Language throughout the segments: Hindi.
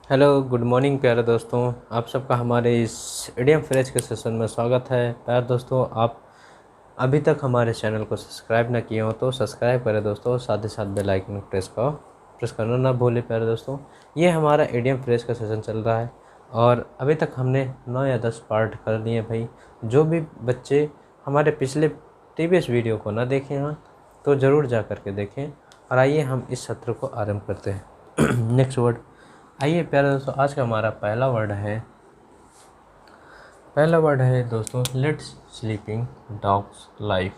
हेलो गुड मॉर्निंग प्यारे दोस्तों। आप सबका हमारे इस इडियम फ्रेज के सेशन में स्वागत है। प्यारे दोस्तों, आप अभी तक हमारे चैनल को सब्सक्राइब ना किए हो तो सब्सक्राइब करें दोस्तों, साथ ही साथ बेल आइकन प्रेस करना ना भूलें। प्यारे दोस्तों, ये हमारा इडियम फ्रेज का सेशन चल रहा है और अभी तक हमने 9 या 10 पार्ट कर लिए भाई। जो भी बच्चे हमारे पिछले प्रीवियस वीडियो को ना देखें हैं तो ज़रूर जा कर के देखें। और आइए हम इस सत्र को आरंभ करते हैं। Next word. आइए प्यारे दोस्तों, आज का हमारा पहला वर्ड है दोस्तों, let sleeping dogs life.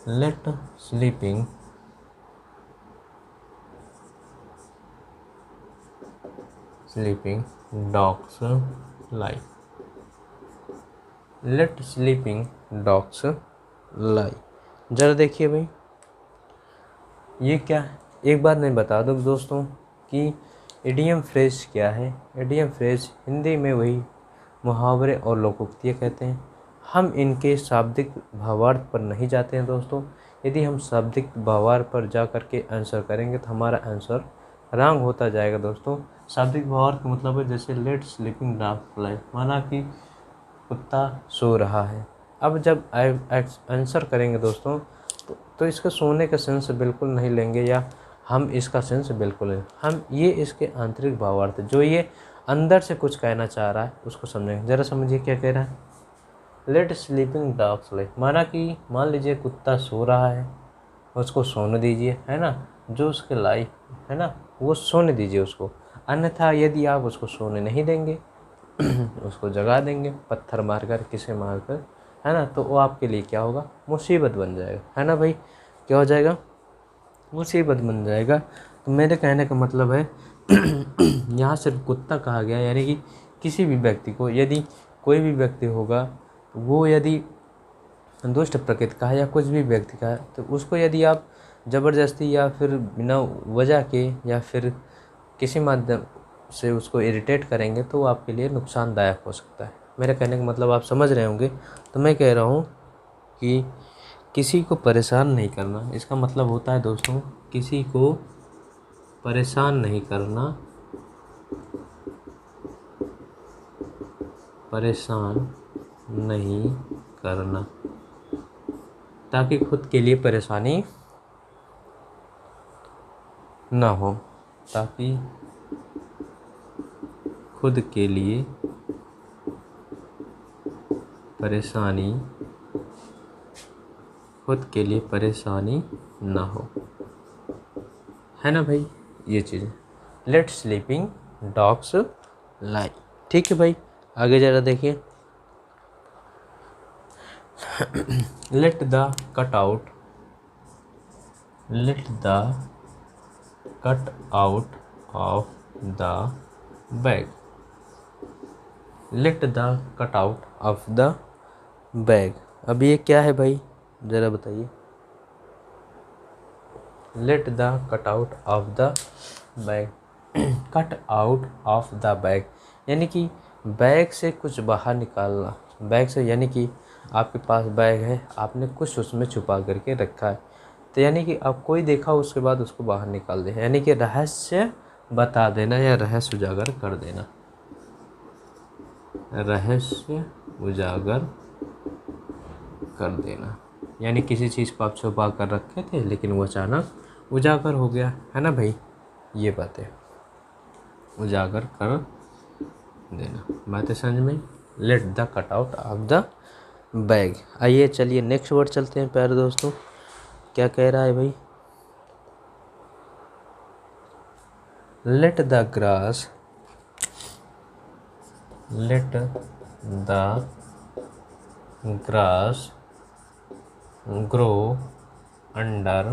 Let sleeping dogs life. Let sleeping dogs life. जरा देखिए भाई, ये क्या है। एक बात नहीं बता दो दोस्तों कि इडियम फ्रेज क्या है। इडियम फ्रेज हिंदी में वही मुहावरे और लोकोक्तियाँ कहते हैं। हम इनके शाब्दिक भावार्थ पर नहीं जाते हैं दोस्तों। यदि हम शाब्दिक भावार्थ पर जा कर के आंसर करेंगे तो हमारा आंसर रॉन्ग होता जाएगा दोस्तों। शाब्दिक भावार्थ का मतलब है जैसे लेट स्लीपिंग डॉग लाइफ, माना कि कुत्ता सो रहा है। अब जब आंसर करेंगे दोस्तों तो इसके सोने का सेंस बिल्कुल नहीं लेंगे, या हम इसका सेंस बिल्कुल लेंगे। हम ये इसके आंतरिक भावार्थ जो ये अंदर से कुछ कहना चाह रहा है उसको समझेंगे। ज़रा समझिए क्या कह रहा है। लेट स्लीपिंग डॉग स्लीप, माना कि मान लीजिए कुत्ता सो रहा है, उसको सोने दीजिए, है ना। जो उसके लाइफ है ना वो सोने दीजिए उसको। अन्यथा यदि आप उसको सोने नहीं देंगे उसको जगा देंगे पत्थर मारकर, किसे मारकर, है ना, तो वो आपके लिए क्या होगा, मुसीबत बन जाएगा, है ना भाई। क्या हो जाएगा, मुसीबत बन जाएगा। तो मेरे कहने का मतलब है यहाँ सिर्फ कुत्ता कहा गया, यानी कि किसी भी व्यक्ति को, यदि कोई भी व्यक्ति होगा वो यदि दुष्ट प्रकृति का है या कुछ भी व्यक्ति का है, तो उसको यदि आप ज़बरदस्ती या फिर बिना वजह के या फिर किसी माध्यम से उसको इरिटेट करेंगे तो वो आपके लिए नुकसानदायक हो सकता है। मेरे कहने का मतलब आप समझ रहे होंगे। तो मैं कह रहा हूँ कि किसी को परेशान नहीं करना, इसका मतलब होता है दोस्तों किसी को परेशान नहीं करना, परेशान नहीं करना, ताकि खुद के लिए परेशानी ना हो, ताकि खुद के लिए परेशानी ना हो, है ना भाई। ये चीज़ लेट स्लीपिंग डॉग्स लाई। ठीक है भाई, आगे ज़रा देखिए। Let the cut out of the bag. Let the cut out of the bag. अब ये क्या है भाई, ज़रा बताइए। Let the cut out of the bag. Cut out of the bag यानी कि बैग से कुछ बाहर निकालना। बैग से यानी कि आपके पास बैग है, आपने कुछ उसमें छुपा करके रखा है, तो यानी कि अब कोई देखा उसके बाद उसको बाहर निकाल दे, यानी कि रहस्य बता देना या रहस्य उजागर कर देना। रहस्य उजागर कर देना यानी किसी चीज़ को आप छुपा कर रखे थे लेकिन वो अचानक उजागर हो गया, है ना भाई। ये बातें उजागर कर देना, बातें समझ में। Let the cut out of the bag. आइए चलिए नेक्स्ट वर्ड चलते हैं प्यारे दोस्तों। क्या कह रहा है भाई। Let the grass grow under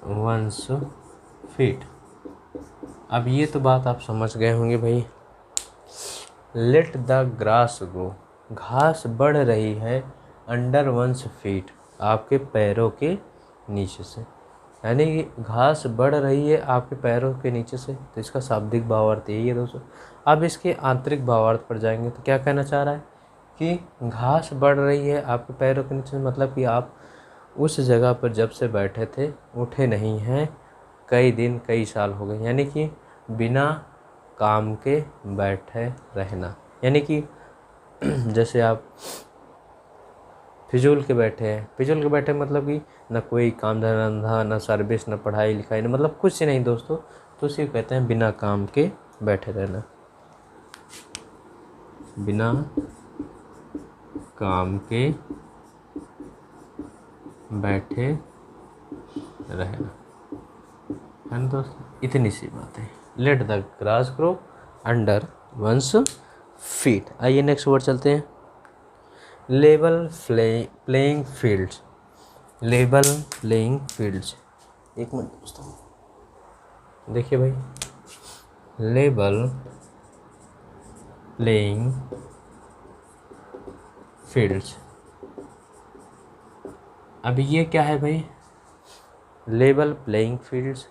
one's feet. अब ये तो बात आप समझ गए होंगे भाई। लेट द ग्रास ग्रो, घास बढ़ रही है, अंडर वंस फीट, आपके पैरों के नीचे से, यानी कि घास बढ़ रही है आपके पैरों के नीचे से। तो इसका शाब्दिक भावार्थ यही है दोस्तों। अब इसके आंतरिक भावार्थ पर जाएंगे तो क्या कहना चाह रहा है कि घास बढ़ रही है आपके पैरों के नीचे, मतलब कि आप उस जगह पर जब से बैठे थे उठे नहीं हैं, कई दिन कई साल हो गए, यानी कि बिना काम के बैठे रहना, यानी कि जैसे आप फिजूल के बैठे हैं, फिजूल के बैठे मतलब कि ना कोई काम धंधा, ना सर्विस, ना पढ़ाई लिखाई, ना मतलब कुछ नहीं दोस्तों, तो उसी को कहते हैं बिना काम के बैठे रहना, बिना काम के बैठे रहना, है ना दोस्तों। इतनी सी बात है। Let the grass grow under one's feet. आइए नेक्स्ट वर्ड चलते हैं। Level playing fields, level playing fields. एक मिनट दोस्तों, देखिए भाई, लेवल प्लेइंग फील्ड्स। अब ये क्या है भाई, लेवल प्लेइंग फील्ड्स।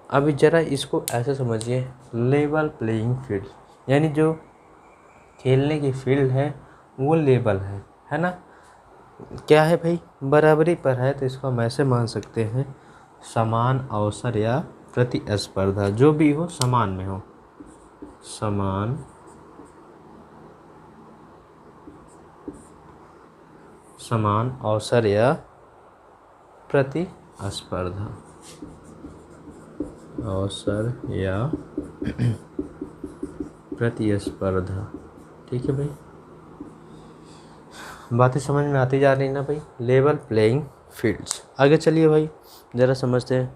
अभी ज़रा इसको ऐसे समझिए, लेवल प्लेइंग फील्ड यानी जो खेलने की फील्ड है वो लेवल है ना। क्या है भाई, बराबरी पर है, तो इसको हम ऐसे मान सकते हैं, समान अवसर या प्रतिस्पर्धा, जो भी हो समान में हो, समान अवसर या प्रतिस्पर्धा, अवसर या प्रतिस्पर्धा। ठीक है भाई, बातें समझ में आती जा रही ना भाई। Level playing fields. आगे चलिए भाई, ज़रा समझते हैं।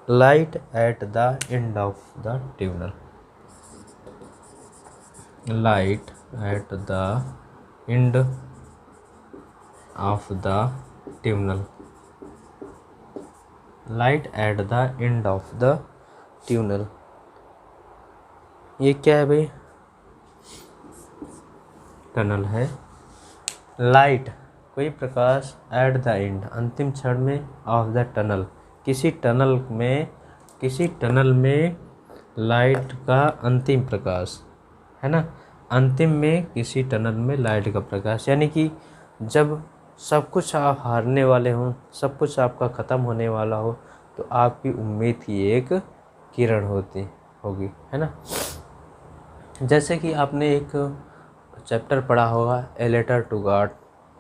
Light at the end of the tunnel, light at the end of the tunnel, light at the end of the tunnel. ये क्या है भाई, टनल है। लाइट कोई प्रकाश, एट द एंड अंतिम क्षण में, ऑफ द टनल किसी टनल में लाइट का अंतिम प्रकाश, है ना। अंतिम में किसी टनल में लाइट का प्रकाश, यानी कि जब सब कुछ आप हारने वाले हों, सब कुछ आपका ख़त्म होने वाला हो, तो आपकी उम्मीद की एक किरण होगी, है ना। जैसे कि आपने एक चैप्टर पढ़ा होगा, ए लेटर टू गॉड,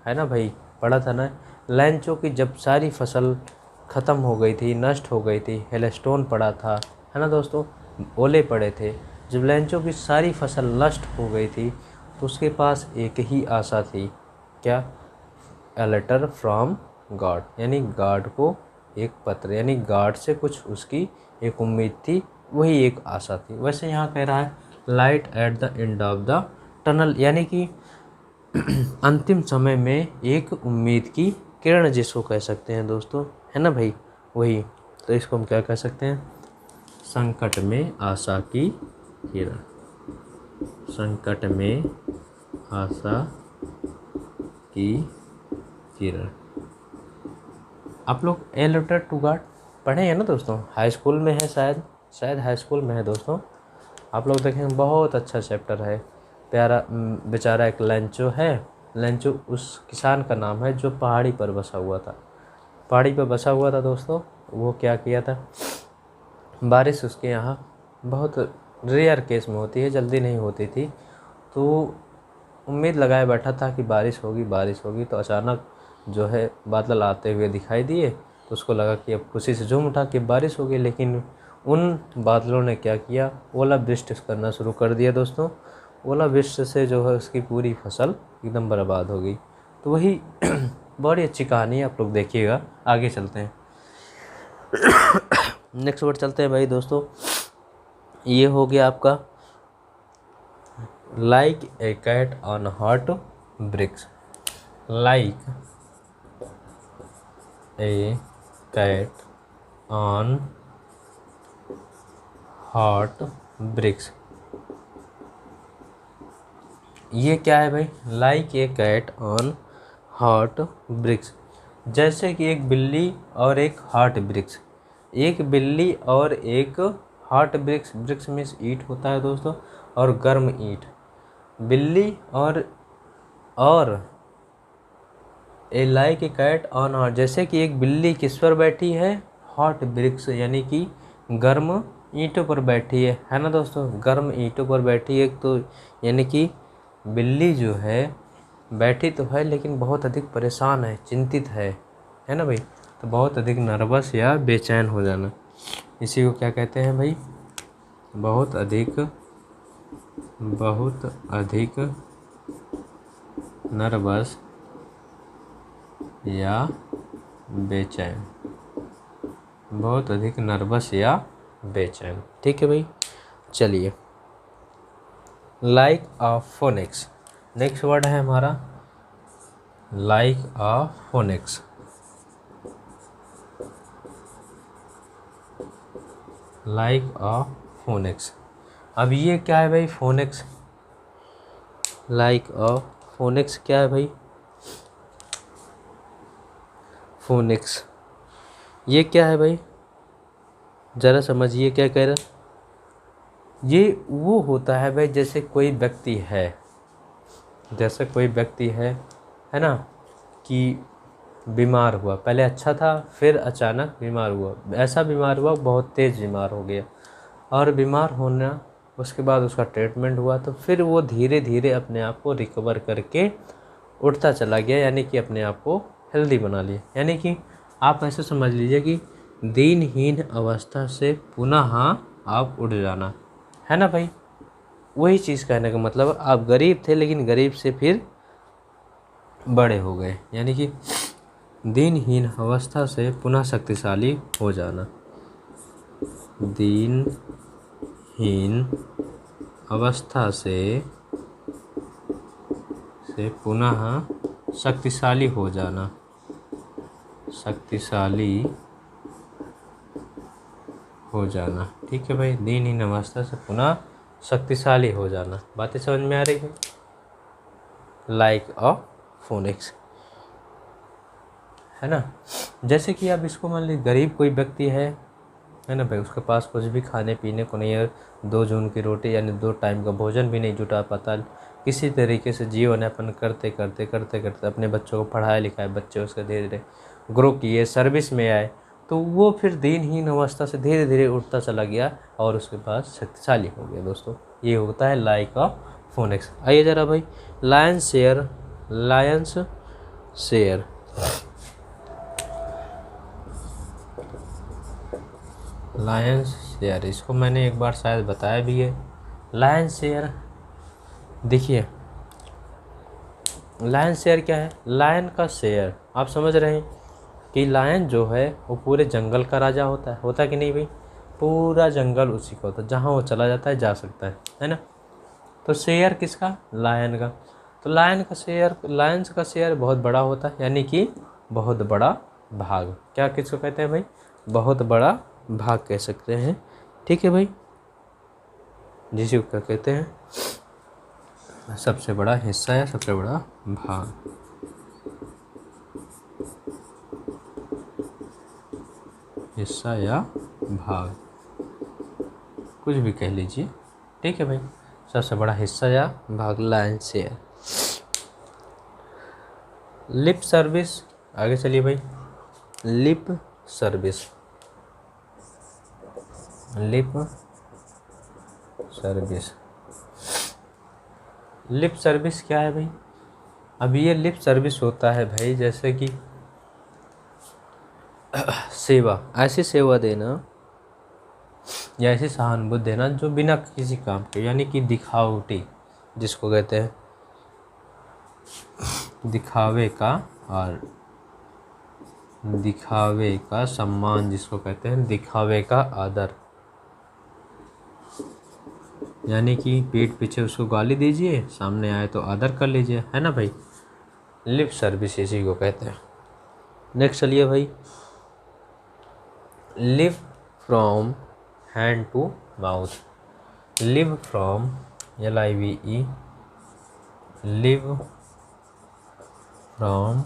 है ना भाई, पढ़ा था ना। लैंचो की जब सारी फसल ख़त्म हो गई थी, नष्ट हो गई थी, हेलस्टोन पड़ा था, है ना दोस्तों, ओले पड़े थे। जब लैंचो की सारी फसल नष्ट हो गई थी, तो उसके पास एक ही आशा थी, क्या, ए लेटर फ्रॉम गॉड, यानी गॉड को एक पत्र, यानी गॉड से कुछ उसकी एक उम्मीद थी, वही एक आशा थी। वैसे यहाँ कह रहा है light at the end of the tunnel, यानी कि अंतिम समय में एक उम्मीद की किरण जिसको कह सकते हैं दोस्तों, है ना भाई, वही। तो इसको हम क्या कह सकते हैं, संकट में आशा की किरण, संकट में आशा की किरण। आप लोग ए लेटर टू गॉड पढ़े हैं ना दोस्तों, हाई स्कूल में है, शायद हाई स्कूल में है दोस्तों। आप लोग देखें, बहुत अच्छा चैप्टर है, प्यारा। बेचारा एक लैंचो है, लैंचो उस किसान का नाम है जो पहाड़ी पर बसा हुआ था, पहाड़ी पर बसा हुआ था दोस्तों। वो क्या किया था, बारिश उसके यहाँ बहुत रेयर केस में होती है, जल्दी नहीं होती थी, तो उम्मीद लगाए बैठा था कि बारिश होगी, तो अचानक जो है बादल आते हुए दिखाई दिए, तो उसको लगा कि अब खुशी से झूम उठा कि बारिश होगी। लेकिन उन बादलों ने क्या किया, ओलावृष्टि करना शुरू कर दिया दोस्तों। ओलावृष्टि से जो है उसकी पूरी फसल एकदम बर्बाद हो गई। तो वही बड़ी अच्छी कहानी है, आप लोग देखिएगा। आगे चलते हैं, नेक्स्ट वर्ड चलते हैं भाई दोस्तों। ये हो गया आपका like a cat on hot bricks, like a cat on hot bricks. ये क्या है भाई, like a cat on hot bricks, जैसे कि एक बिल्ली और एक हॉट ब्रिक्स, एक बिल्ली और एक हॉट ब्रिक्स, ब्रिक्स मीन्स ईंट होता है दोस्तों, और गर्म ईंट, बिल्ली और a like a cat on hot, जैसे कि एक बिल्ली किस पर बैठी है, हॉट ब्रिक्स यानी कि गर्म ईंटों पर बैठी है ना दोस्तों, गर्म ईंटों पर बैठी है। तो यानी कि बिल्ली जो है बैठी तो है लेकिन बहुत अधिक परेशान है, चिंतित है ना भाई। तो बहुत अधिक नर्वस या बेचैन हो जाना, इसी को क्या कहते हैं भाई, बहुत अधिक नर्वस या बेचैन, बहुत अधिक नर्वस या बेचैन। ठीक है भाई, चलिए लाइक अ फोनिक्स, नेक्स्ट वर्ड है हमारा लाइक अ फोनिक्स। लाइक अ फोनिक्स, अब ये क्या है भाई फोनिक्स, लाइक अ फोनिक्स क्या है भाई, फोनिक्स ये क्या है भाई, ज़रा समझिए क्या कह रहा। ये वो होता है भाई जैसे कोई व्यक्ति है, जैसे कोई व्यक्ति है ना, कि बीमार हुआ, पहले अच्छा था फिर अचानक बीमार हुआ, ऐसा बीमार हुआ बहुत तेज़ बीमार हो गया, और बीमार होना उसके बाद उसका ट्रीटमेंट हुआ तो फिर वो धीरे धीरे अपने आप को रिकवर करके उठता चला गया, यानी कि अपने आप को हेल्दी बना लिया। यानी कि आप ऐसे समझ लीजिए कि दिनहीन अवस्था से पुनः आप उठ जाना, है ना भाई। वही चीज़ कहने का मतलब, आप गरीब थे लेकिन गरीब से फिर बड़े हो गए, यानी कि दिनहीन अवस्था से पुनः शक्तिशाली हो जाना, दिनहीन अवस्था से पुनः शक्तिशाली हो जाना, शक्तिशाली हो जाना। ठीक है भाई, दिनहीन अवस्था से पुनः शक्तिशाली हो जाना। बातें समझ में आ रही है, लाइक अ फोनिक्स, है ना। जैसे कि अब इसको मान लीजिए गरीब कोई व्यक्ति है ना भाई, उसके पास कुछ भी खाने पीने को नहीं है, 2 जून की रोटी यानी 2 टाइम का भोजन भी नहीं जुटा पाता, किसी तरीके से जीवन यापन करते करते अपने बच्चों को पढ़ाया लिखाया, बच्चे उसके धीरे धीरे ग्रो किए, सर्विस में आए, तो वो फिर दिनहीन अवस्था से धीरे धीरे उठता चला गया और उसके बाद शक्तिशाली हो गया। दोस्तों ये होता है लाइक ऑफ फोनिक्स। आइए ज़रा भाई, Lions share, Lions share, Lions share, इसको मैंने एक बार शायद बताया भी है। लायंस शेयर देखिए, लायन शेयर क्या है, लायन का शेयर, आप समझ रहे हैं कि लायन जो है वो पूरे जंगल का राजा होता है कि नहीं भाई, पूरा जंगल उसी का होता है, जहाँ वो चला जाता है जा सकता है ना। तो शेयर किसका, लायन का। तो लायन का शेयर, लायंस का शेयर बहुत बड़ा होता है, यानी कि बहुत बड़ा भाग, क्या किसको कहते हैं भाई, बहुत बड़ा भाग कह सकते हैं। ठीक है भाई, जिसे क्या कहते हैं, सबसे बड़ा हिस्सा या सबसे बड़ा भाग, हिस्सा या भाग, कुछ भी कह लीजिए। ठीक है भाई, सबसे बड़ा हिस्सा या भाग, लायन शेयर। लिप सर्विस, आगे चलिए भाई, lip service, lip service, lip service क्या है भाई। अब ये लिप सर्विस होता है भाई जैसे कि सेवा, ऐसी सेवा देना या ऐसी सहानुभूति देना जो बिना किसी काम के, यानी कि दिखावटी जिसको कहते हैं, दिखावे का, और दिखावे का सम्मान जिसको कहते हैं, दिखावे का आदर, यानी कि पीठ पीछे उसको गाली दीजिए, सामने आए तो आदर कर लीजिए, है ना भाई। लिप सर्विस इसी को कहते हैं। नेक्स्ट चलिए भाई, live from hand to mouth, live from, LIVE, live from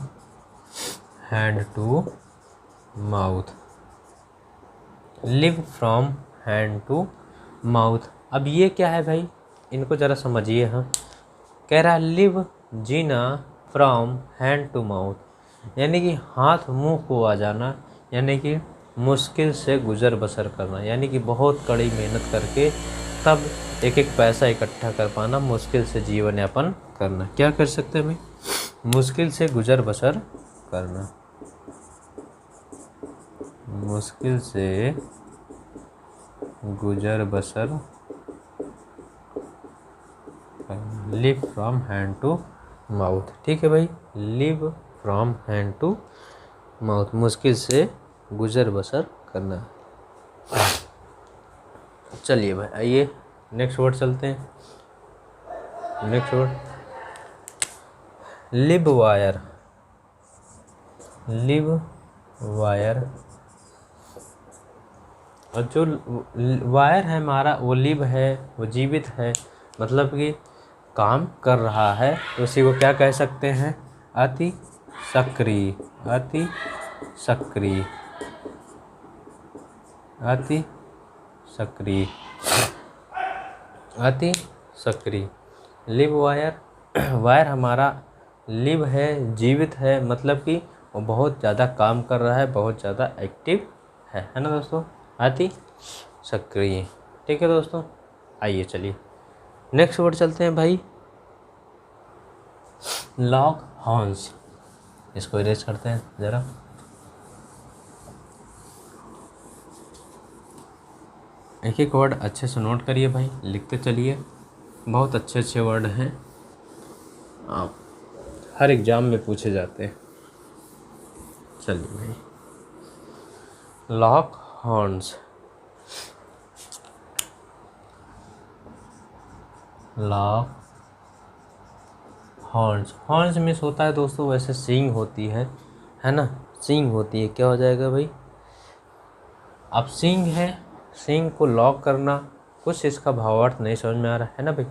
hand to mouth, live from hand to mouth. अब ये क्या है भाई, इनको ज़रा समझिए। हाँ, कह रहा है लिव, जीना, फ्रॉम हैंड टू माउथ, यानी कि हाथ मुंह को आ जाना, यानी कि मुश्किल से गुजर बसर करना, यानी कि बहुत कड़ी मेहनत करके तब एक एक पैसा इकट्ठा कर पाना, मुश्किल से जीवन यापन करना। क्या कर सकते हैं भाई? मुश्किल से गुजर बसर करना, मुश्किल से गुजर बसर, live from hand to mouth. ठीक है भाई, live from hand to mouth, मुश्किल से गुजर बसर करना। चलिए भाई आइए नेक्स्ट वर्ड चलते हैं। Next word live wire, live wire. और जो वायर है हमारा वो लिव है, वो जीवित है, मतलब कि काम कर रहा है, तो उसी को क्या कह सकते हैं? अति सक्रिय, अति सक्रिय, अति सक्रिय, अति सक्रिय। लिव वायर, वायर हमारा लिव है, जीवित है, मतलब कि वो बहुत ज़्यादा काम कर रहा है, बहुत ज़्यादा एक्टिव है ना दोस्तों? अति सक्रिय। ठीक है दोस्तों, आइए चलिए नेक्स्ट वर्ड चलते हैं भाई। लॉक हॉर्न्स, इसको इरेज करते हैं ज़रा। एक एक वर्ड अच्छे से नोट करिए भाई, लिखते चलिए, बहुत अच्छे अच्छे वर्ड हैं, आप हर एग्ज़ाम में पूछे जाते हैं। चलिए भाई, lock horns, lock horns. Horns means होता है दोस्तों वैसे सींग होती है ना? सींग होती है, क्या हो जाएगा भाई? अब सींग है, सींग को लॉक करना, कुछ इसका भावार्थ नहीं समझ में आ रहा है ना भाई?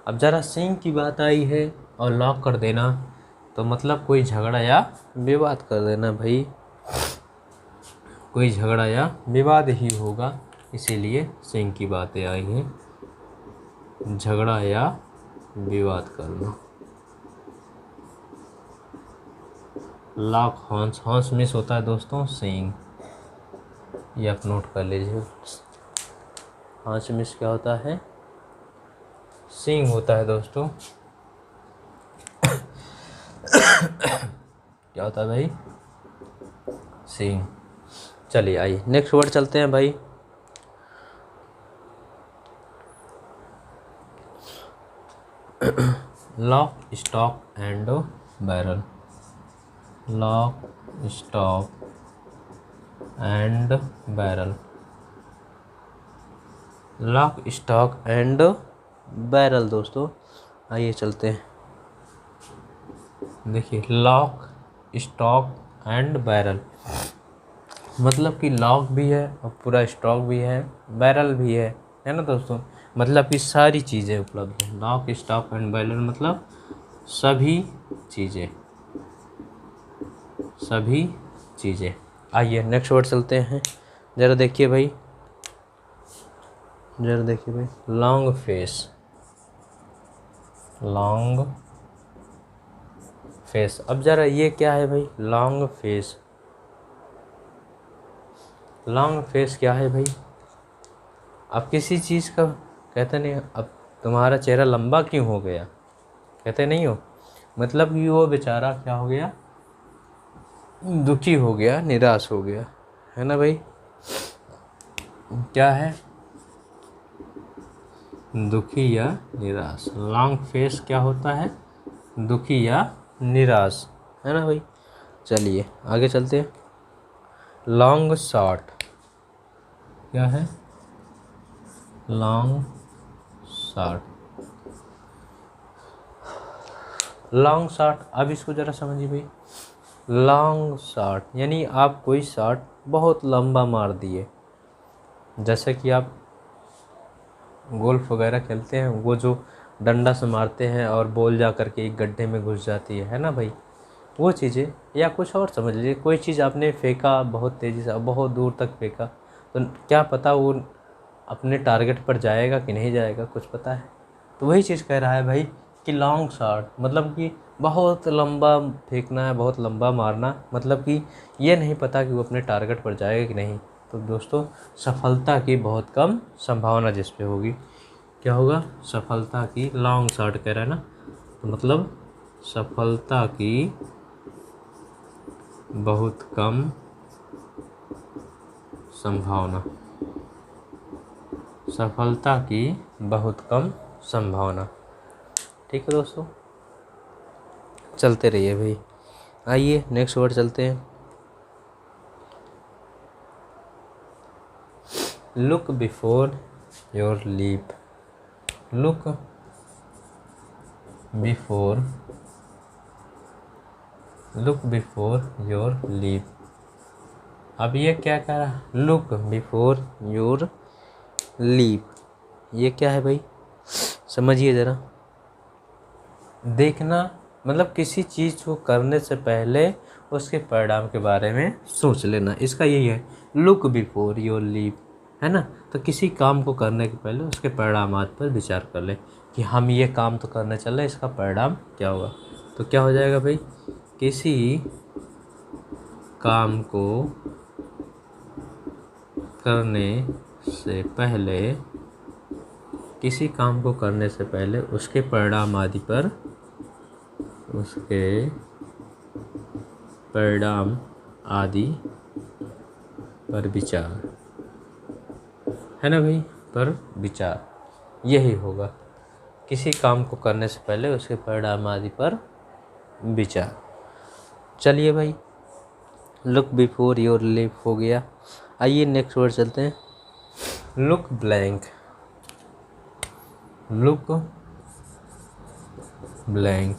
अब ज़रा सींग की बात आई है और लॉक कर देना, तो मतलब कोई झगड़ा या विवाद कर देना भाई, कोई झगड़ा या विवाद ही होगा, इसीलिए सींग की बातें आई हैं, झगड़ा या विवाद करना। लॉक हॉर्न्स, हॉर्न्स मिस होता है दोस्तों सींग, ये आप नोट कर लीजिए। हॉर्न्स मिस क्या होता है? सींग होता है दोस्तों। क्या होता है भाई? सींग। चलिए आइए नेक्स्ट वर्ड चलते हैं भाई। Lock stock and barrel, lock stock and barrel, lock stock and barrel दोस्तों, आइए चलते हैं। देखिए लॉक स्टॉक एंड बैरल, मतलब कि लॉक भी है और पूरा स्टॉक भी है, बैरल भी है ना दोस्तों? मतलब कि सारी चीज़ें उपलब्ध हैं। लॉक स्टॉक एंड बैरल मतलब सभी चीज़ें, सभी चीज़ें। आइए नेक्स्ट वर्ड चलते हैं, ज़रा देखिए भाई, ज़रा देखिए भाई। Long face, long face. अब ज़रा ये क्या है भाई? लॉन्ग फेस, लॉन्ग फेस क्या है भाई? अब किसी चीज़ का कहते नहीं, अब तुम्हारा चेहरा लंबा क्यों हो गया, कहते नहीं हो, मतलब कि वो बेचारा क्या हो गया? दुखी हो गया, निराश हो गया, है ना भाई? क्या है? दुखी या निराश। लॉन्ग फेस क्या होता है? दुखी या निराश, है ना भाई? चलिए आगे चलते हैं। लॉन्ग शॉट क्या है? Long shot, long shot. अब इसको ज़रा समझिए भाई। लॉन्ग शॉट यानी आप कोई शॉट बहुत लंबा मार दिए, जैसे कि आप गोल्फ वगैरह खेलते हैं, वो जो डंडा से मारते हैं और बॉल जा कर के एक गड्ढे में घुस जाती है ना भाई? वो चीज़ें, या कुछ और समझ लीजिए, कोई चीज़ आपने फेंका बहुत तेज़ी से, बहुत दूर तक फेंका, तो क्या पता वो अपने टारगेट पर जाएगा कि नहीं जाएगा, कुछ पता है? तो वही चीज़ कह रहा है भाई कि लॉन्ग शॉट मतलब कि बहुत लंबा फेंकना है, बहुत लंबा मारना, मतलब कि ये नहीं पता कि वो अपने टारगेट पर जाएगा कि नहीं। तो दोस्तों सफलता की बहुत कम संभावना जिस पे होगी। क्या होगा? सफलता की, लॉन्ग शॉट कह रहा है ना, तो मतलब सफलता की बहुत कम संभावना, सफलता की बहुत कम संभावना। ठीक है दोस्तों, चलते रहिए भाई। आइए नेक्स्ट वर्ड चलते हैं। Look before your leap. Look before, look before your leap. अब ये क्या कह रहा है? लुक बिफोर योर लीप, ये क्या है भाई? समझिए ज़रा। देखना मतलब किसी चीज़ को करने से पहले उसके परिणाम के बारे में सोच लेना, इसका यही है लुक बिफोर योर लीप, है ना। तो किसी काम को करने के पहले उसके परिणामात पर विचार कर ले कि हम ये काम तो करने चल रहे, इसका परिणाम क्या होगा। तो क्या हो जाएगा भाई? किसी काम को करने से पहले, किसी काम को करने से पहले उसके परिणाम आदि पर, उसके परिणाम आदि पर विचार, है ना भाई, पर विचार, यही होगा। किसी काम को करने से पहले उसके परिणाम आदि पर विचार। चलिए भाई, लुक बिफोर योर लीप हो गया। आइए नेक्स्ट वर्ड चलते हैं। Look blank. लुक ब्लैंक,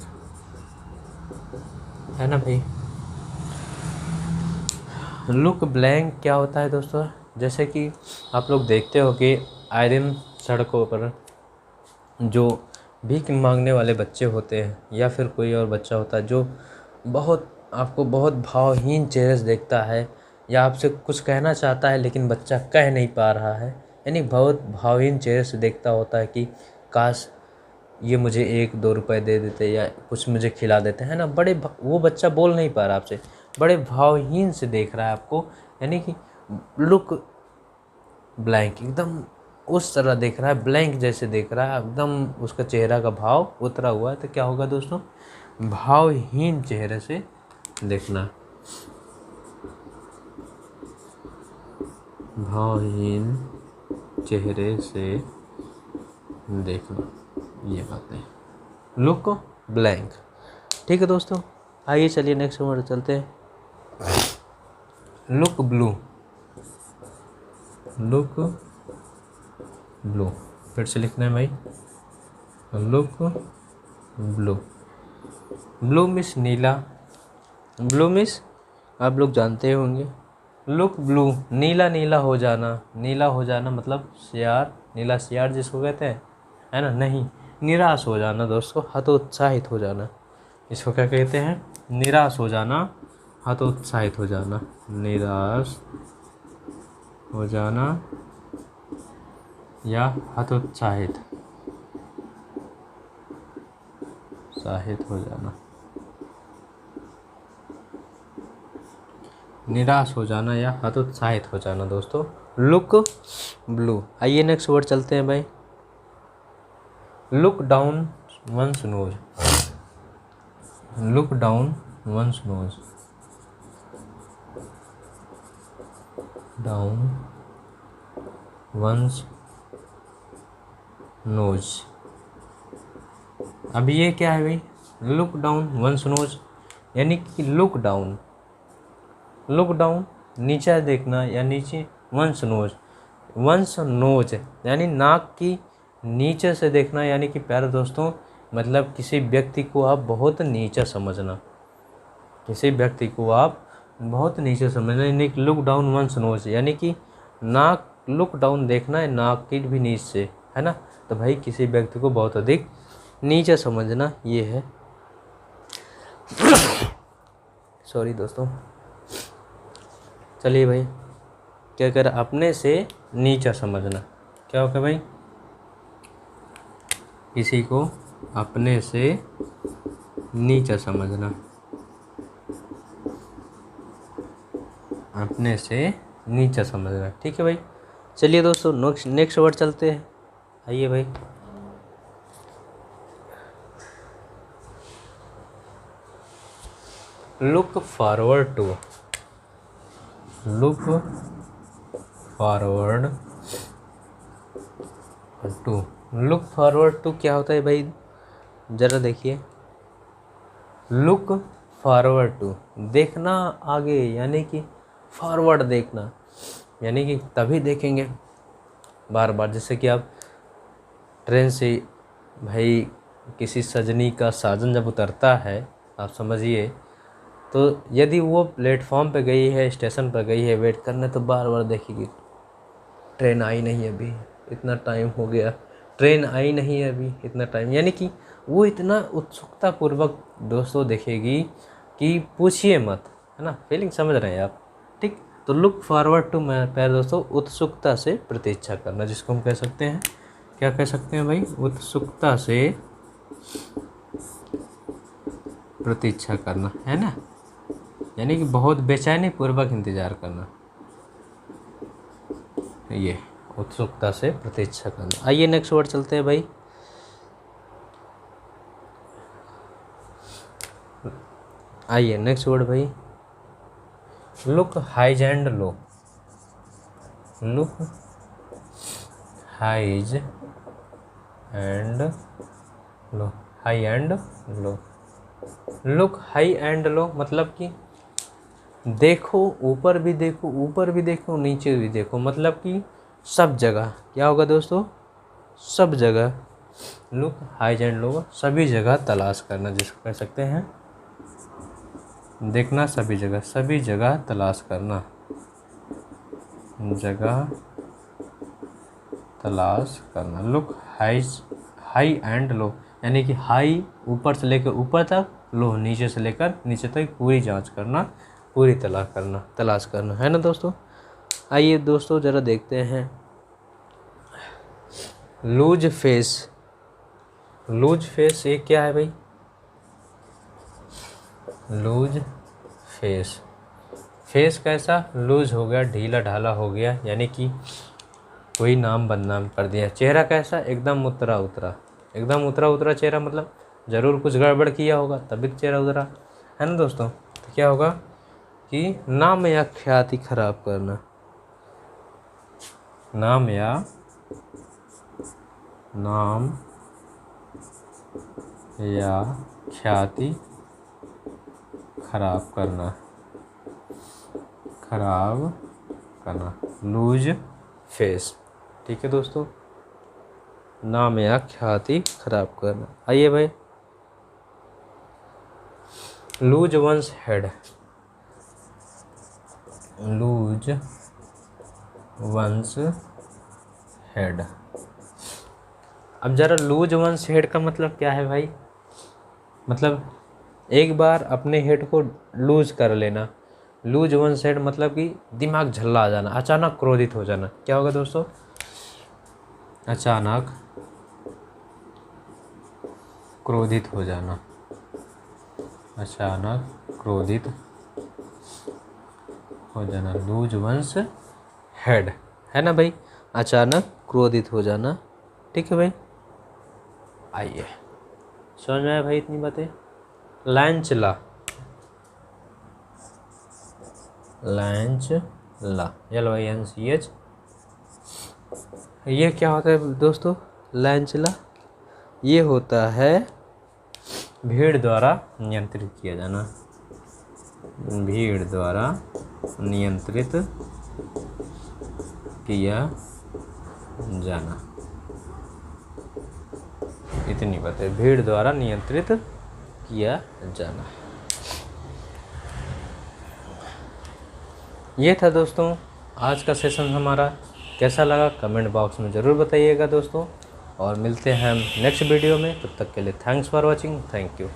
है ना भाई। लुक ब्लैंक क्या होता है दोस्तों? जैसे कि आप लोग देखते हो कि आए दिन सड़कों पर जो भीख मांगने वाले बच्चे होते हैं या फिर कोई और बच्चा होता है जो बहुत आपको बहुत भावहीन चेहरे से देखता है या आपसे कुछ कहना चाहता है लेकिन बच्चा कह नहीं पा रहा है, यानी बहुत भावहीन चेहरे से देखता होता है कि काश ये मुझे 1-2 रुपए दे देते या कुछ मुझे खिला देते, है ना। वो बच्चा बोल नहीं पा रहा आपसे, बड़े भावहीन से देख रहा है आपको, यानी कि लुक ब्लैंक, एकदम उस तरह देख रहा है, ब्लैंक जैसे देख रहा है, एकदम उसका चेहरा का भाव उतरा हुआ है। तो क्या होगा दोस्तों? भावहीन चेहरे से देखना, भावहीन चेहरे से देखना, ये बातें लुक ब्लैंक। ठीक है दोस्तों, आइए चलिए नेक्स्ट वर्ड चलते हैं। Look blue. लुक ब्लू, फिर से लिखना है भाई, लुक ब्लू। ब्लू मिस नीला। ब्लू मिस आप लोग जानते होंगे। लुक ब्लू, नीला नीला हो जाना। नीला हो जाना मतलब सियार, नीला सियार जिसको कहते हैं, है ना। नहीं, निराश हो जाना दोस्तों, हतोत्साहित हो जाना। इसको क्या कहते हैं? निराश हो जाना, हतोत्साहित हो जाना। निराश हो जाना या हतोत्साहित हो जाना, निराश हो जाना या हतोत्साहित हो जाना दोस्तों, लुक ब्लू। आइए नेक्स्ट वर्ड चलते हैं भाई। Look down once knows. Look down once knows, down once knows. अब ये क्या है भाई? लुक डाउन वंस नोज, यानी कि लुक डाउन, लुक डाउन नीचे देखना या नीचे, वंस नोज, वंस नोज यानी नाक की नीचे से देखना, यानी कि प्यारे दोस्तों मतलब किसी व्यक्ति को आप बहुत नीचा समझना, किसी व्यक्ति को आप बहुत नीचे समझना, यानी कि लुक डाउन वंस नोज, यानी कि नाक, लुक डाउन देखना है नाक की भी नीचे से, है ना। तो भाई किसी व्यक्ति को बहुत अधिक नीचे समझना, ये है। सॉरी दोस्तों, चलिए भाई, क्या कर अपने से नीचा समझना, क्या होगा भाई? किसी को अपने से नीचा समझना, अपने से नीचा समझना। ठीक है भाई, चलिए दोस्तों नेक्स्ट वर्ड चलते हैं। आइए भाई, look forward to. Look forward to, look forward to क्या होता है भाई, ज़रा देखिए। लुक फॉरवर्ड टू, देखना आगे, यानी कि फॉरवर्ड देखना, यानी कि तभी देखेंगे बार बार। जैसे कि आप ट्रेन से भाई किसी सजनी का साजन जब उतरता है, आप समझिए, तो यदि वो प्लेटफॉर्म पे गई है, स्टेशन पर गई है वेट करने, तो बार बार देखेगी ट्रेन आई नहीं अभी, इतना टाइम हो गया, ट्रेन आई नहीं है अभी, इतना टाइम, यानी कि वो इतना उत्सुकतापूर्वक दोस्तों देखेगी कि पूछिए मत, है ना। फीलिंग समझ रहे हैं आप। ठीक, तो लुक फॉरवर्ड टू मैं प्यारे दोस्तों उत्सुकता से प्रतीक्षा करना, जिसको हम कह सकते हैं, क्या कह सकते हैं भाई, उत्सुकता से प्रतीक्षा करना, है ना, यानी कि बहुत बेचैनी पूर्वक इंतज़ार करना, ये उत्सुकता से प्रतीक्षा करना। आइए नेक्स्ट वर्ड चलते हैं भाई। आइए नेक्स्ट वर्ड भाई, look highs and low. Look highs and low, high and low. Look high and low मतलब कि देखो, ऊपर भी देखो, ऊपर भी देखो, नीचे भी देखो, मतलब कि सब जगह। क्या होगा दोस्तों, सब जगह। लुक हाई एंड लो, सभी जगह तलाश करना, जिसको कह सकते हैं देखना सभी जगह, सभी जगह तलाश करना, जगह तलाश करना। लुक हाई एंड लो, यानी कि हाई ऊपर से लेकर ऊपर तक, लो नीचे से लेकर नीचे तक, पूरी जांच करना, पूरी तलाश करना, है ना दोस्तों। आइए दोस्तों ज़रा देखते हैं लूज फेस। लूज फेस ये क्या है भाई, लूज फेस, फेस कैसा, लूज हो गया, ढीला ढाला हो गया, यानी कि कोई नाम बदनाम कर दिया। चेहरा कैसा, एकदम उतरा उतरा, एकदम उतरा उतरा चेहरा, मतलब ज़रूर कुछ गड़बड़ किया होगा तभी तो चेहरा उतरा, है ना दोस्तों। तो क्या होगा कि नाम या ख्याति खराब करना, नाम या ख्याति खराब करना, लूज फेस। ठीक है दोस्तों, नाम या ख्याति खराब करना। आइए भाई, loose once head. Loose once head, अब ज़रा लूज वंस हेड का मतलब क्या है भाई, मतलब एक बार अपने हेड को लूज कर लेना। लूज वंस हेड मतलब कि दिमाग झल्ला आ जाना, अचानक क्रोधित हो जाना। क्या होगा दोस्तों, अचानक क्रोधित हो जाना, अचानक क्रोधित हो जाना, लूज वंस हेड, है ना भाई, अचानक क्रोधित हो जाना। ठीक है भाई, आइए समझ में आया भाई इतनी बातें। लैंचला, लैंचला, LYNCH, ये क्या होता है दोस्तों, लैंचला ये होता है भीड़ द्वारा नियंत्रित किया जाना, भीड़ द्वारा नियंत्रित किया जाना, इतनी बात है, भीड़ द्वारा नियंत्रित किया जाना। ये था दोस्तों आज का सेशन हमारा, कैसा लगा कमेंट बॉक्स में ज़रूर बताइएगा दोस्तों, और मिलते हैं हम नेक्स्ट वीडियो में। तब तक के लिए thanks for watching, thank you.